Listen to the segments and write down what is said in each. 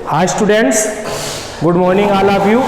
Hi students, good morning all of you.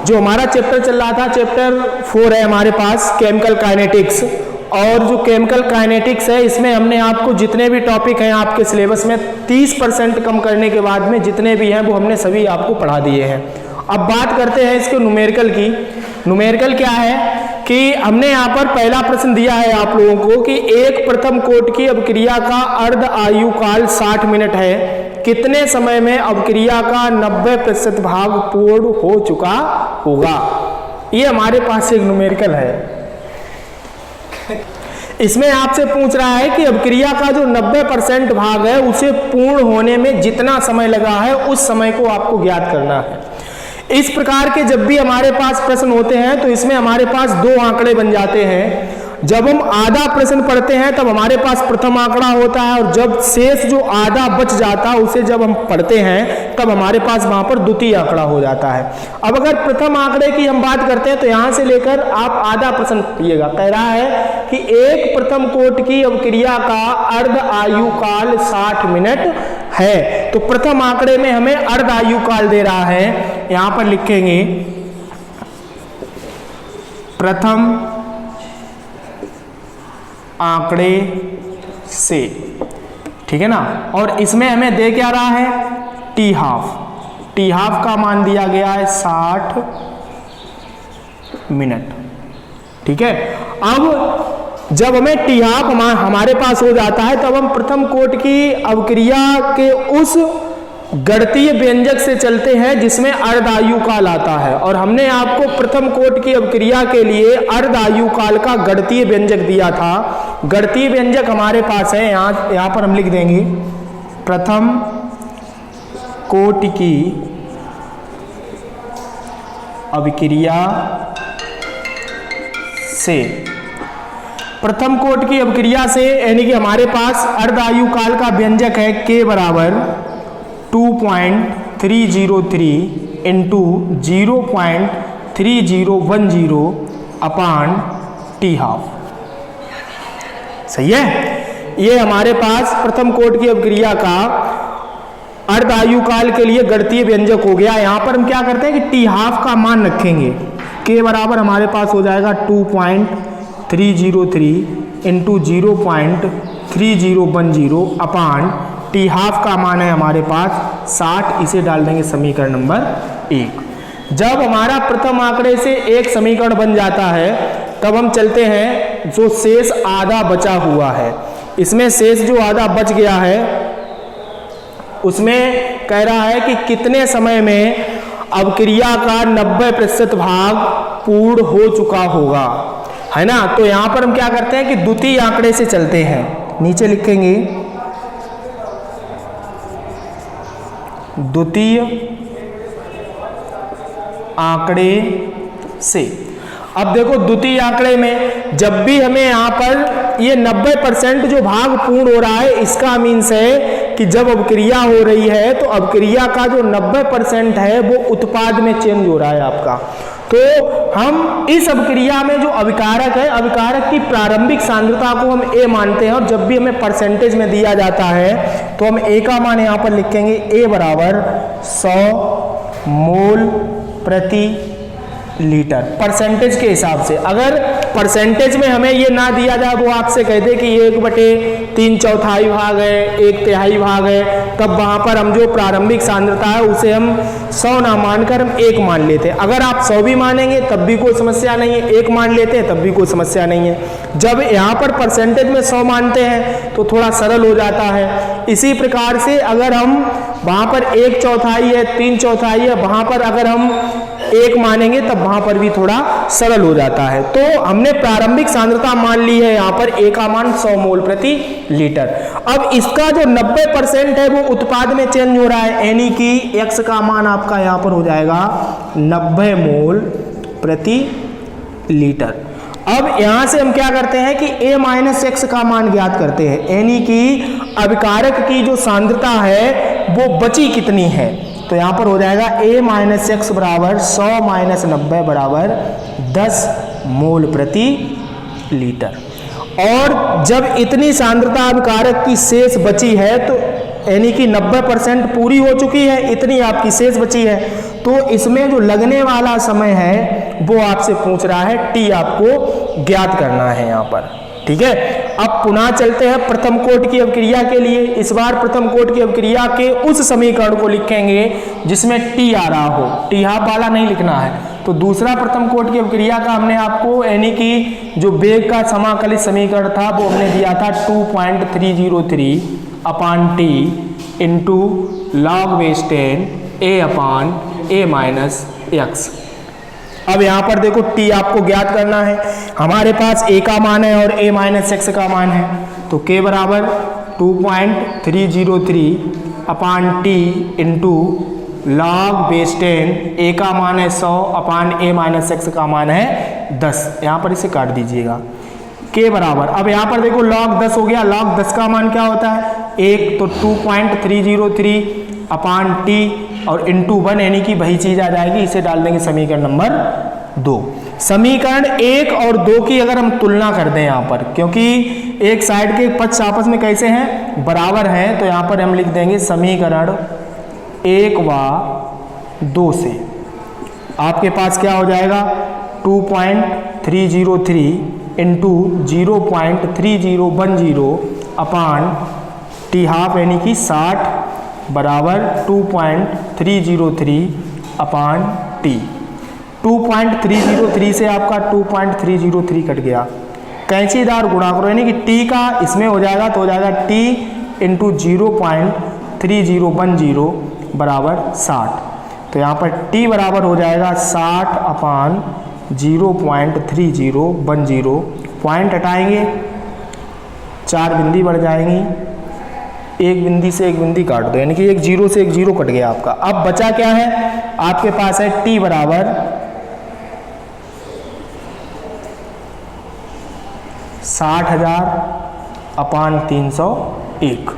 जो हमारा chapter चल रहा था, चैप्टर 4 है हमारे पास, केमिकल काइनेटिक्स। और जो केमिकल काइनेटिक्स है, इसमें हमने आपको जितने भी टॉपिक हैं आपके सिलेबस में 30% कम करने के बाद में जितने भी हैं वो हमने सभी आपको पढ़ा दिए हैं। अब बात करते हैं इसके न्यूमेरिकल की। न्यूमेरिकल क्या है कि हमने यहाँ पर पहला प्रश्न दिया है आप लोगों को कि एक प्रथम कोट की अभिक्रिया का अर्ध आयु काल 60 मिनट है, कितने समय में अभिक्रिया का 90% भाग पूर्ण हो चुका होगा। ये हमारे पास एक न्यूमेरिकल है। इसमें आपसे पूछ रहा है कि अभिक्रिया का जो 90% भाग है उसे पूर्ण होने में जितना समय लगा है उस समय को आपको ज्ञात करना है। इस प्रकार के जब भी हमारे पास प्रश्न होते हैं तो इसमें हमारे पास दो आंकड़े बन जाते हैं। जब हम आधा प्रश्न पढ़ते हैं तब हमारे पास प्रथम आंकड़ा होता है, और जब शेष जो आधा बच जाता है उसे जब हम पढ़ते हैं तब हमारे पास वहां पर द्वितीय आंकड़ा हो जाता है। अब अगर प्रथम आंकड़े की हम बात करते हैं तो यहां से लेकर आप आधा प्रश्न पढ़िएगा। कह रहा है कि एक प्रथम कोट की अभिक्रिया का अर्ध आयु काल 60 मिनट है। तो प्रथम आंकड़े में हमें अर्ध आयु काल दे रहा है, यहां पर लिखेंगे प्रथम आंकड़े से, ठीक है ना। और इसमें हमें दे क्या रहा है, टी हाफ। टी हाफ का मान दिया गया है 60 मिनट, ठीक है। अब जब हमें टी हाफ हमारे पास हो जाता है तब हम प्रथम कोट की अभिक्रिया के उस गणितीय व्यंजक से चलते हैं जिसमें अर्ध आयु काल आता है। और हमने आपको प्रथम कोट की अभिक्रिया के लिए अर्ध आयु काल का गणितीय व्यंजक दिया था। गणितीय व्यंजक हमारे पास है, यहाँ पर हम लिख देंगे प्रथम कोट की अभिक्रिया से। प्रथम कोट की अभिक्रिया से यानी कि हमारे पास अर्ध आयु काल का व्यंजक है K बराबर 2.303 इंटू 0.3010 अपान टी हाफ। सही है। ये हमारे पास प्रथम कोट की अभिक्रिया का अर्ध आयु काल के लिए गणितीय व्यंजक हो गया। यहां पर हम क्या करते हैं कि टी हाफ का मान रखेंगे। K बराबर हमारे पास हो जाएगा 2.303 इंटू 0.3010 अपान टी हाफ का मान है हमारे पास 60। इसे डाल देंगे समीकरण नंबर 1। जब हमारा प्रथम आंकड़े से एक समीकरण बन जाता है तब हम चलते हैं जो शेष आधा बचा हुआ है। इसमें शेष जो आधा बच गया है उसमें कह रहा है कि कितने समय में अभिक्रिया का 90% भाग पूर्ण हो चुका होगा, है ना। तो यहां पर हम क्या करते हैं कि द्वितीय आंकड़े से चलते हैं। नीचे लिखेंगे द्वितीय आंकड़े से। अब देखो द्वितीय आंकड़े में जब भी हमें यहां पर ये 90% जो भाग पूर्ण हो रहा है, इसका मीन्स है कि जब अभिक्रिया हो रही है तो अभिक्रिया का जो 90% है वो उत्पाद में चेंज हो रहा है आपका। तो हम इस अभिक्रिया में जो अभिकारक है, अभिकारक की प्रारंभिक सांद्रता को हम A मानते हैं। और जब भी हमें परसेंटेज में दिया जाता है तो हम A का मान यहां पर लिखेंगे A बराबर 100 मोल प्रति लीटर, परसेंटेज के हिसाब से। अगर परसेंटेज में हमें ये ना दिया जाए, वो आपसे कह दे कि 1/3/4 भाग है, 1/3 भाग है, तब वहां पर हम जो प्रारंभिक सांद्रता है उसे हम 100 ना मानकर हम 1 मान लेते हैं। अगर आप 100 भी मानेंगे तब भी कोई समस्या नहीं है, 1 मान लेते हैं तब भी कोई समस्या नहीं है। जब यहाँ पर परसेंटेज में 100 मानते हैं तो थोड़ा सरल हो जाता है। इसी प्रकार से अगर हम वहां पर 1/4 है, 3/4 है, वहां पर अगर हम 1 मानेंगे तब वहां पर भी थोड़ा सरल हो जाता है। तो हमने प्रारंभिक सांद्रता मान ली है यहां पर A का मान 100 मोल प्रति लीटर। अब इसका जो 90% है वो उत्पाद में चेंज हो रहा है, यानी कि X का मान आपका यहां पर हो जाएगा 90 मोल प्रति लीटर। अब यहां से हम क्या करते हैं कि A माइनस एक्स का मान ज्ञात करते हैं, यानी कि अभिकारक की जो सांद्रता है वो बची कितनी है। तो यहां पर हो जाएगा A माइनस एक्स बराबर 100 माइनस 90 बराबर 10 मोल प्रति लीटर। और जब इतनी सांद्रता अभिकारक की शेष बची है तो यानी कि 90% पूरी हो चुकी है, इतनी आपकी शेष बची है। तो इसमें जो लगने वाला समय है वो आपसे पूछ रहा है, टी आपको ज्ञात करना है यहाँ पर। ठीक है, अब पुनः चलते हैं प्रथम कोटि की अभिक्रिया के लिए। इस बार प्रथम कोटि की अभिक्रिया के उस समीकरण को लिखेंगे जिसमें टी आ रहा हो, टी हाफ वाला नहीं लिखना है। तो दूसरा प्रथम कोटि की अभिक्रिया का हमने आपको यानी कि जो वेग का समाकलित समीकरण था वो हमने दिया था 2.303 upon T into log base 10 ए अपान ए माइनस एक्स। अब यहाँ पर देखो t आपको ज्ञात करना है, हमारे पास a का मान है और a माइनस एक्स का मान है। तो k बराबर 2.303 upon T into log base 10, a का मान है 100 अपान a माइनस एक्स का मान है 10। यहाँ पर इसे काट दीजिएगा। k बराबर, अब यहाँ पर देखो log 10 हो गया, log 10 का मान क्या होता है 1, तो 2.303 अपान टी और इंटू 1 यानी कि वही चीज आ जाएगी, इसे डाल देंगे समीकरण नंबर 2। समीकरण 1 और 2 की अगर हम तुलना कर दें यहाँ पर, क्योंकि एक साइड के पक्ष आपस में कैसे हैं, बराबर हैं, तो यहाँ पर हम लिख देंगे समीकरण 1 व 2 से आपके पास क्या हो जाएगा 2.303 इंटू 0.3010 अपान टी हाफ यानी कि 60 बराबर 2.303 अपान टी। 2.303 से आपका 2.303 कट गया, कैंचीदार गुणा करो यानी कि टी का इसमें हो जाएगा तो हो जाएगा टी इंटू 0.3010 बराबर 60। तो यहाँ पर टी बराबर हो जाएगा 60 अपान 0.3010। पॉइंट हटाएंगे, 4 बिंदी बढ़ जाएंगी, एक बिंदी से एक बिंदी काट दो यानी कि एक जीरो से एक जीरो कट गया आपका। अब बचा क्या है आपके पास है टी बराबर 60,000 अपान 301।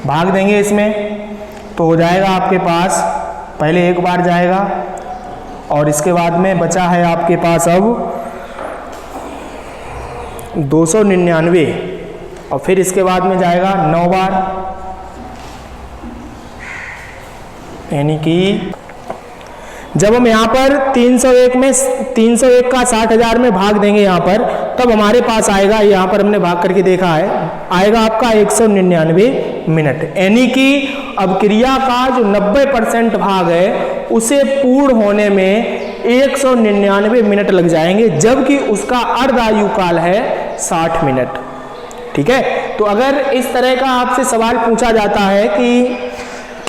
भाग देंगे इसमें तो हो जाएगा आपके पास, पहले एक बार जाएगा और इसके बाद में बचा है आपके पास अब 299 और फिर इसके बाद में जाएगा 9 बार, यानी कि जब हम यहाँ पर 301 में 301 का 60,000 में भाग देंगे यहाँ पर, तब हमारे पास आएगा, यहाँ पर हमने भाग करके देखा है, आएगा आपका 199 मिनट। यानी कि अभिक्रिया का जो 90% भाग है उसे पूर्ण होने में 199 मिनट लग जाएंगे, जबकि उसका अर्ध आयु काल है 60 मिनट। ठीक है, तो अगर इस तरह का आपसे सवाल पूछा जाता है कि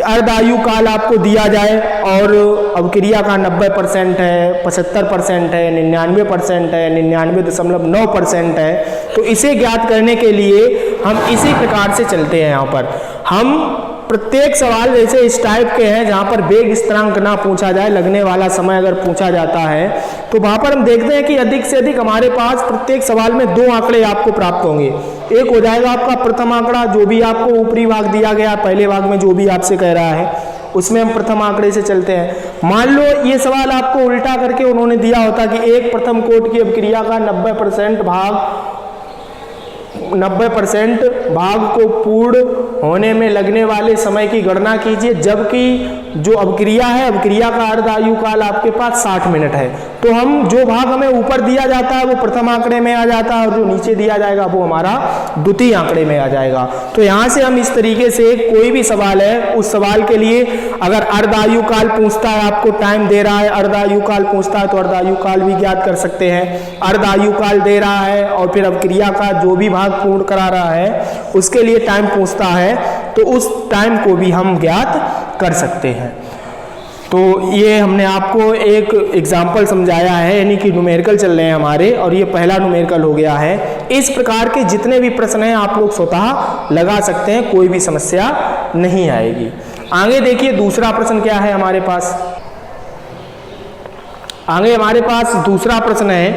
अर्ध आयु काल आपको दिया जाए और अभिक्रिया का 90% है, 75% है, 99% है, 99.9% है, तो इसे ज्ञात करने के लिए हम इसी प्रकार से चलते हैं। यहाँ पर हम प्रत्येक सवाल जैसे इस टाइप के हैं जहाँ पर वेग स्थिरांक ना पूछा जाए, लगने वाला समय अगर पूछा जाता है तो वहाँ पर हम देखते हैं कि अधिक से अधिक हमारे पास प्रत्येक सवाल में 2 आंकड़े आपको प्राप्त होंगे। एक हो जाएगा आपका प्रथम आंकड़ा, जो भी आपको ऊपरी भाग दिया गया, पहले भाग में जो भी आपसे कह रहा है उसमें हम प्रथम आंकड़े से चलते हैं। मान लो ये सवाल आपको उल्टा करके उन्होंने दिया होता कि एक प्रथम कोटि की अभिक्रिया का 90% भाग को पूर्ण होने में लगने वाले समय की गणना कीजिए, जबकि जो अभिक्रिया है, अभिक्रिया का अर्ध आयु काल आपके पास 60 मिनट है। तो हम जो भाग हमें ऊपर दिया जाता है वो प्रथम आंकड़े में आ जाता है और जो नीचे दिया जाएगा वो हमारा द्वितीय आंकड़े में आ जाएगा। तो यहाँ से हम इस तरीके से कोई भी सवाल है उस सवाल के लिए अगर अर्ध आयु काल पूछता है, आपको टाइम दे रहा है, अर्ध आयु काल पूछता है तो अर्ध आयु काल भी ज्ञात कर सकते हैं। अर्ध आयु काल दे रहा है और फिर अभिक्रिया का जो भी भाग पूर्ण करा रहा है उसके लिए टाइम पूछता है तो उस टाइम को भी हम ज्ञात कर सकते हैं। तो ये हमने आपको एक एग्जाम्पल समझाया है, यानी कि न्यूमेरिकल चल रहे हैं हमारे और ये पहला न्यूमेरिकल हो गया है। इस प्रकार के जितने भी प्रश्न हैं आप लोग स्वतः लगा सकते हैं, कोई भी समस्या नहीं आएगी। आगे देखिए दूसरा प्रश्न क्या है हमारे पास। आगे हमारे पास दूसरा प्रश्न है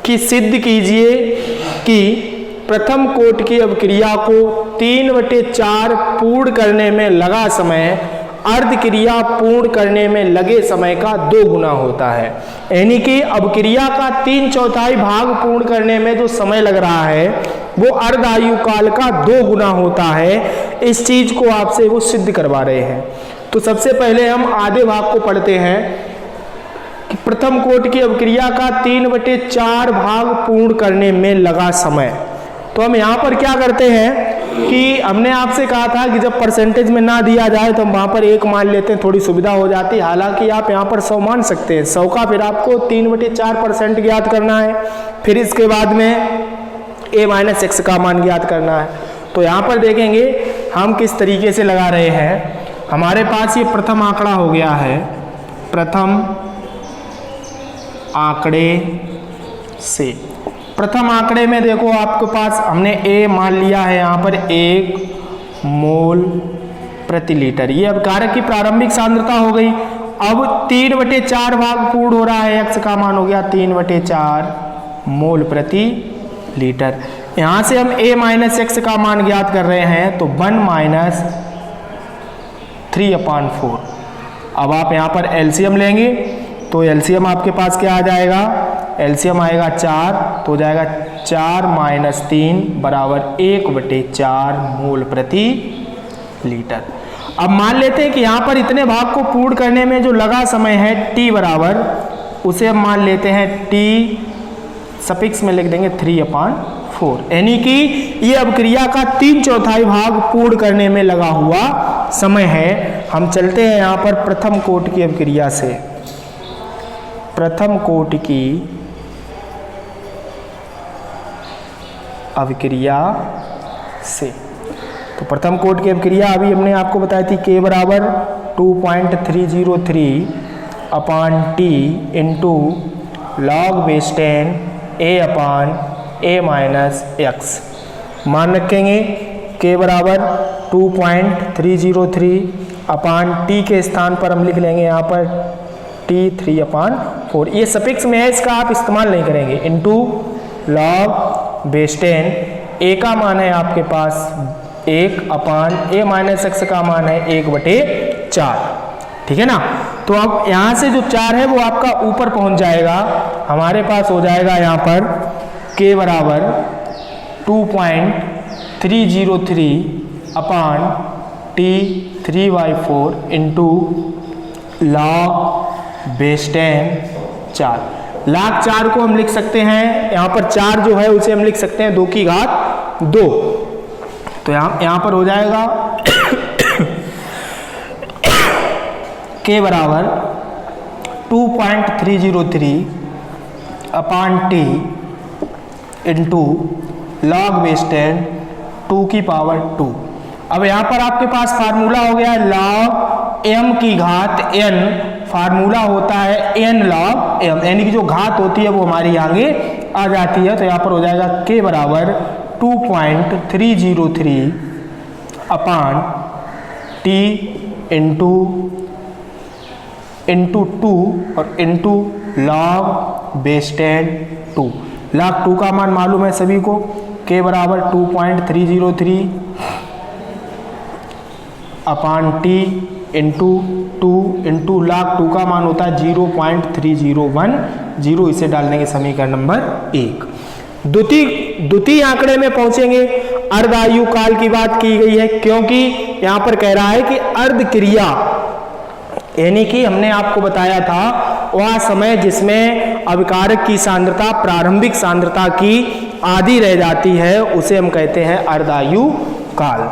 कि सिद्ध कीजिए कि प्रथम कोटि की अभिक्रिया को 3/4 पूर्ण करने में लगा समय अर्ध क्रिया पूर्ण करने में लगे समय का 2 गुना होता है। यानी कि अभिक्रिया का 3/4 भाग पूर्ण करने में जो समय लग रहा है वो अर्ध आयु काल का 2 गुना होता है। इस चीज को आपसे वो सिद्ध करवा रहे हैं। तो सबसे पहले हम आधे भाग को पढ़ते हैं कि प्रथम कोटि की अभिक्रिया का 3/4 भाग पूर्ण करने में लगा समय। तो हम यहाँ पर क्या करते हैं कि हमने आपसे कहा था कि जब परसेंटेज में ना दिया जाए तो हम वहाँ पर 1 मान लेते हैं, थोड़ी सुविधा हो जाती है। हालांकि आप यहाँ पर 100 मान सकते हैं। 100 का फिर आपको 3/4% ज्ञात करना है, फिर इसके बाद में a-x का मान ज्ञात करना है। तो यहाँ पर देखेंगे हम किस तरीके से लगा रहे हैं। हमारे पास ये प्रथम आंकड़ा हो गया है, प्रथम आंकड़े से। प्रथम आंकड़े में देखो आपके पास हमने A मान लिया है यहाँ पर 1 मोल प्रति लीटर। ये अभिकारक की प्रारंभिक सांद्रता हो गई। अब 3/4 भाग पूर्ण हो रहा है, x का मान हो गया 3/4 मोल प्रति लीटर। यहाँ से हम a-x का मान ज्ञात कर रहे हैं, तो 1 - 3/4। अब आप यहाँ पर एलसीएम लेंगे तो एलसीएम आपके पास क्या आ जाएगा, एलसीएम आएगा 4, तो हो जाएगा 4 - 3 = 1/4 मोल प्रति लीटर। अब मान लेते हैं कि यहाँ पर इतने भाग को पूर्ण करने में जो लगा समय है t बराबर, उसे हम मान लेते हैं t सफिक्स में लिख देंगे 3/4। यानी कि ये अभिक्रिया का 3/4 भाग पूर्ण करने में लगा हुआ समय है। हम चलते हैं यहाँ पर प्रथम कोटि की अभिक्रिया से। प्रथम कोटि की अभिक्रिया से, तो प्रथम कोटि की अभिक्रिया अभी हमने आपको बताई थी k बराबर 2.303/t into log base 10 a/a-x। मान रखेंगे k बराबर 2.303/t के स्थान पर हम लिख लेंगे यहाँ पर t 3/4। ये सफिक्स में है, इसका आप इस्तेमाल नहीं करेंगे। इंटू log बेस 10, a का मान है आपके पास 1/a-x का मान है 1/4। ठीक है ना। तो अब यहाँ से जो 4 है वो आपका ऊपर पहुँच जाएगा। हमारे पास हो जाएगा यहाँ पर k बराबर 2.303/t 3/4 into log base 10 4। log 4 को हम लिख सकते हैं, यहाँ पर 4 जो है उसे हम लिख सकते हैं 2 की घात 2। तो यहाँ पर हो जाएगा k बराबर 2.303/t इंटू log बेस 10 2 की पावर 2। अब यहाँ पर आपके पास फार्मूला हो गया log m की घात n, फार्मूला होता है n log m, यानी कि जो घात होती है वो हमारी आगे आ जाती है। तो यहाँ पर हो जाएगा k बराबर 2.303/t इंटू 2 और इंटू log बेस 10 2। log 2 का मान मालूम है सभी को, k बराबर 2.303/t इंटू 2 इंटू log 2 का मान होता है 0.3010। इसे डाल देंगे समीकरण नंबर 1। द्वितीय आंकड़े में पहुंचेंगे। अर्ध आयु काल की बात की गई है, क्योंकि यहाँ पर कह रहा है कि अर्ध क्रिया, यानी कि हमने आपको बताया था वह समय जिसमें अभिकारक की सांद्रता प्रारंभिक सांद्रता की आधी रह जाती है, उसे हम कहते हैं अर्धायु काल।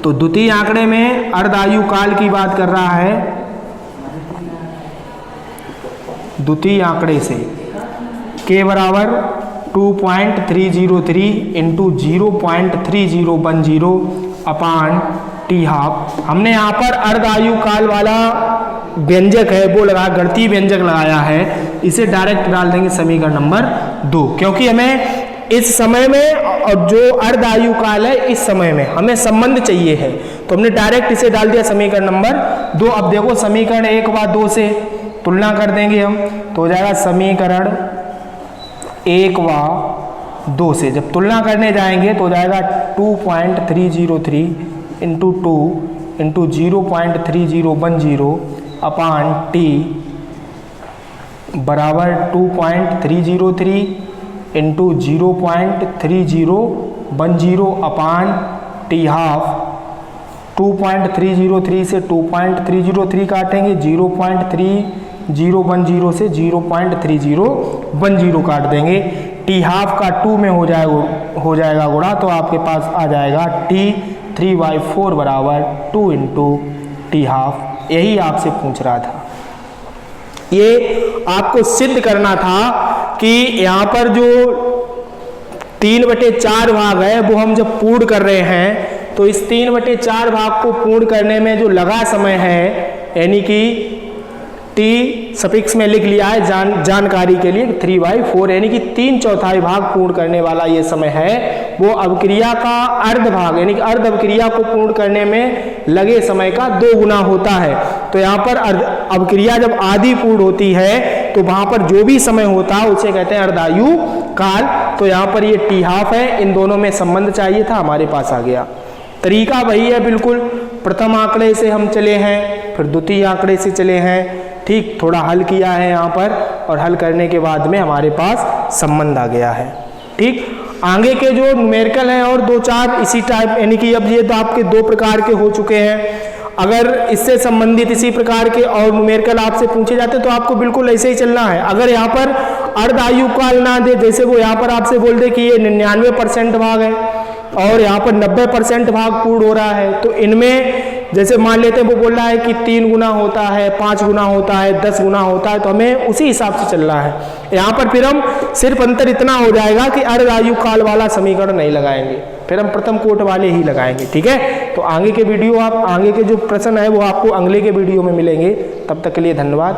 तो द्वितीय आंकड़े में अर्धायु काल की बात कर रहा है। द्वितीय आंकड़े से k बराबर 2.303 इंटू 0.3010/t हाफ। हमने यहाँ पर अर्धायु काल वाला व्यंजक है वो लगा, गणितीय व्यंजक लगाया है, इसे डायरेक्ट डाल देंगे समीकरण नंबर 2, क्योंकि हमें इस समय में और जो अर्धायु काल है इस समय में हमें संबंध चाहिए है, तो हमने डायरेक्ट इसे डाल दिया समीकरण नंबर 2। अब देखो समीकरण 1 व 2 से तुलना कर देंगे हम, तो हो जाएगा समीकरण 1 व 2 से जब तुलना करने जाएंगे तो हो जाएगा 2.303 इंटू 2 इंटू 0.3010 अपान टी बराबर 2.303 इंटू 0.3010 अपान टी हाफ। 2.303 से 2.303 काटेंगे, 0.3010 से 0.3010 काट देंगे। टी हाफ का 2 में हो जाएगा गुणा, तो आपके पास आ जाएगा टी 3/4 बराबर 2 इंटू टी हाफ। यही आपसे पूछ रहा था। ये आपको सिद्ध करना था कि यहाँ पर जो 3/4 भाग है वो हम जब पूर्ण कर रहे हैं तो इस 3/4 भाग को पूर्ण करने में जो लगा समय है, यानी कि टी सफिक्स में लिख लिया है जानकारी के लिए 3/4, यानी कि 3/4 भाग पूर्ण करने वाला ये समय है, वो अवक्रिया का अर्ध भाग यानी कि अर्ध अवक्रिया को पूर्ण करने में लगे समय का 2 गुना होता है। तो यहाँ पर अवक्रिया जब आधी पूर्ण होती है तो वहां पर जो भी समय होता है उसे कहते हैं अर्धायु काल। तो यहाँ पर ये टी हाफ है, इन दोनों में संबंध चाहिए था, हमारे पास आ गया। तरीका वही है बिल्कुल, प्रथम आंकड़े से हम चले हैं, फिर द्वितीय आंकड़े से चले हैं, ठीक, थोड़ा हल किया है यहाँ पर, और हल करने के बाद में हमारे पास संबंध आ गया है। ठीक, आगे के जो न्यूमेरिकल हैं और 2-4 इसी टाइप, यानी कि अब ये तो आपके 2 प्रकार के हो चुके हैं। अगर इससे संबंधित इसी प्रकार के और न्यूमेरिकल आपसे पूछे जाते तो आपको बिल्कुल ऐसे ही चलना है। अगर यहाँ पर अर्ध आयु काल ना दे, जैसे वो यहाँ पर आपसे बोल दे कि ये 99% भाग है और यहाँ पर 90% भाग पूर्ण हो रहा है, तो इनमें जैसे मान लेते हैं वो बोल रहा है कि 3 गुना होता है, 5 गुना होता है, 10 गुना होता है, तो हमें उसी हिसाब से चलना है। यहाँ पर फिर हम सिर्फ अंतर इतना हो जाएगा कि अर्ध आयु काल वाला समीकरण नहीं लगाएंगे, फिर हम प्रथम कोट वाले ही लगाएंगे। ठीक है, तो आगे के वीडियो आगे के जो प्रश्न है वो आपको अगले के वीडियो में मिलेंगे। तब तक के लिए धन्यवाद।